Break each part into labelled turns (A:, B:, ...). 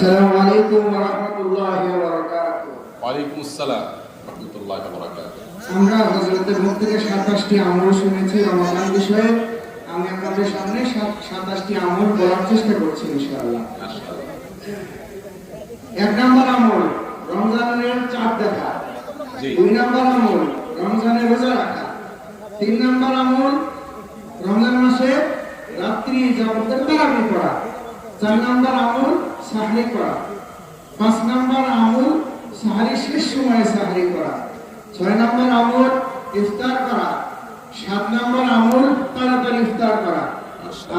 A: আসসালামু আলাইকুম ওয়া রাহমাতুল্লাহি ওয়া বারাকাতুহু।
B: ওয়ালাইকুম আসসালাম রাহমাতুল্লাহি ওয়া বারাকাতুহু।
A: আমরা হযরতের মুখ থেকে 27টি আমল শুনেছি রমাদান বিষয়ে। আমি আপনাদের সামনে 27টি আমল বলার চেষ্টা করছি ইনশাআল্লাহ। এক নম্বর আমল রমজানের চাঁদ দেখা। দুই নম্বর আমল রমজানের রোজা রাখা। তিন নম্বর আমল রমজান মাসে রাত্রি যাপনের তারাবি পড়া। চার নম্বর আমল সাহরি করা। 5 নম্বর আমল সাহরি শেষ সময়ে সাহরি করা। 6 নম্বর আমল ইফতার করা। 7 নম্বর আমল তাড়াতাড়ি ইফতার করা।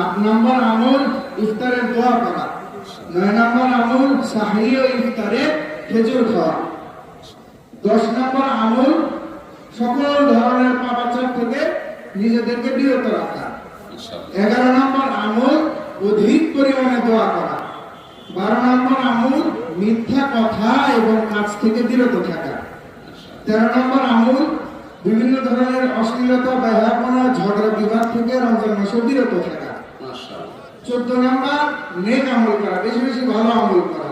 A: 8 নম্বর আমল ইফতারের দোয়া করা। 9 নম্বর আমল সাহরি ও ইফতারে খেজুর খাওয়া। 10 নম্বর আমল সকল ধরনের পাপাচার থেকে নিজেদেরকে বিরত রাখা। 11 নম্বর আমল অধিক পরিমাণে দোয়া করা। 12 নম্বর আমল মিথ্যা কথা এবং কাজ থেকে বিরত থাকা। 13 নম্বর আমল বিভিন্ন ধরনের অশ্লীলতা, বেহায়াপনা, ঝগড়া বিবাদ থেকে রমজান মাসে বিরত থাকা। 14 নম্বর নেক আমল করা, বেশি বেশি ভালো আমল করা।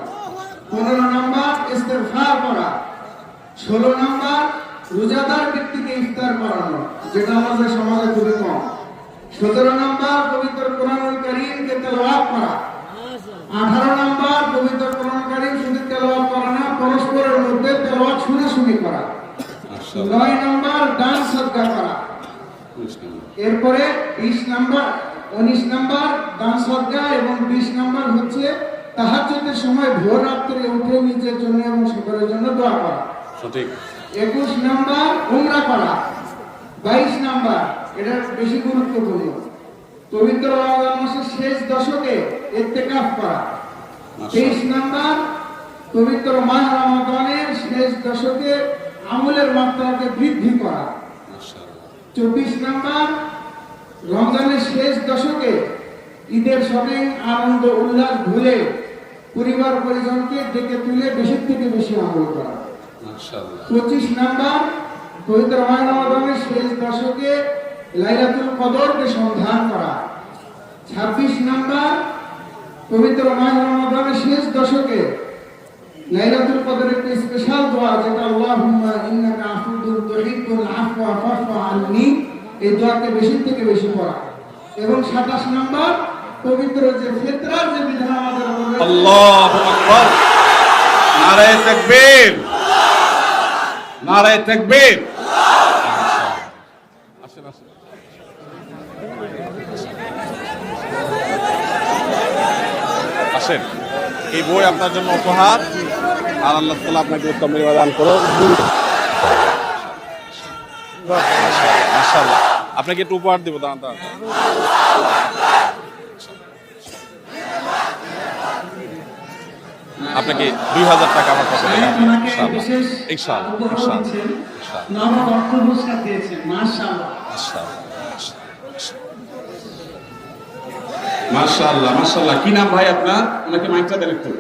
A: 15 নম্বর ইস্তেগফার করা। 16 নম্বর রোজাদার ব্যক্তিকে ইফতার করানো, যেটা আমাদের সমাজে খুবই কম। 17 নম্বর পবিত্র কোরআনুল কারীমকে তেলাওয়াত করা। 18 নম্বর পবিত্র কোরআন কারীম শুধু তেলাওয়াত করা না, পরস্পরের মধ্যে তেলাওয়াত শুনাশুনি করা। 9 নম্বর দান সদকা করা। এরপরে 19 নম্বর দান সদকা এবং 20 নম্বর হচ্ছে তাহাজ্জুদের সময় ভোর রাত্রে উঠে নিজের জন্য এবং সকলের জন্য দোয়া করা।
B: সঠিক।
A: 21 নম্বর উমরা করা। 22 নম্বর এটা বেশি গুরুত্বপূর্ণ, পবিত্র রমজান মাসের শেষ দশকে ইতিকাফ করা। 23 নম্বর পবিত্র মাস রমাদানের শেষ দশকে আমলের মাত্রাকে বৃদ্ধি করা। 24 নম্বর রমজানের শেষ দশকে ঈদের শপিং আনন্দ উল্লাস ভুলে পরিবার পরিজনকে ডেকে তুলে বেশি থেকে বেশি আমল করা। 25 নম্বর পবিত্র মাস রমাদানের শেষ দশকে লাইলাতুল কদরকে সন্ধান করা। 26 নম্বর পবিত্র মাস রমাদানের শেষ দশকে লাইলাতুল কদরের একটি স্পেশাল দোয়া, যেটা আল্লাহুম্মা ইন্নাকা আফুউন তুহিব্বুল আফওয়া ফাফু আননি, এই দোয়াকে বেশি থেকে বেশি পড়া। এবং 27 নম্বর পবিত্র যে ফিতরার যে বিধান আমাদের রয়েছে।
B: আল্লাহু আকবার, নারায়ে তাকবীর, নারায়ে তাকবীর। আসেন আসেন। আসেন, এই বই আপনার জন্য উপহার, আর আল্লাহ তাআলা আপনাকে উত্তম বিনিময় দান করুন। মাশাআল্লাহ, আপনাকে একটু উপহার দেব, দাঁড়ান দাঁড়ান। আপনাকে 2000 টাকা আমার পক্ষ থেকে। মাশাআল্লাহ মাশাআল্লাহ। কি নাম ভাই আপনার? ওনাকে মাইকটা দেন একটু।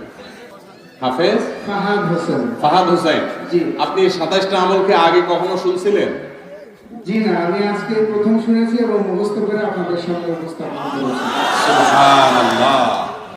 B: হাফেজ
A: ফাহাদ হোসেন।
B: ফাহাদ হোসেন,
A: জি।
B: আপনি 27টা আমলকে আগে কখনো শুনছিলেন?
A: জি না, আমি আজকে প্রথম শুনেছি এবং মুখস্থ করে আপনাদের সামনে উপস্থাপন করেছি।
B: সুবহানাল্লাহ।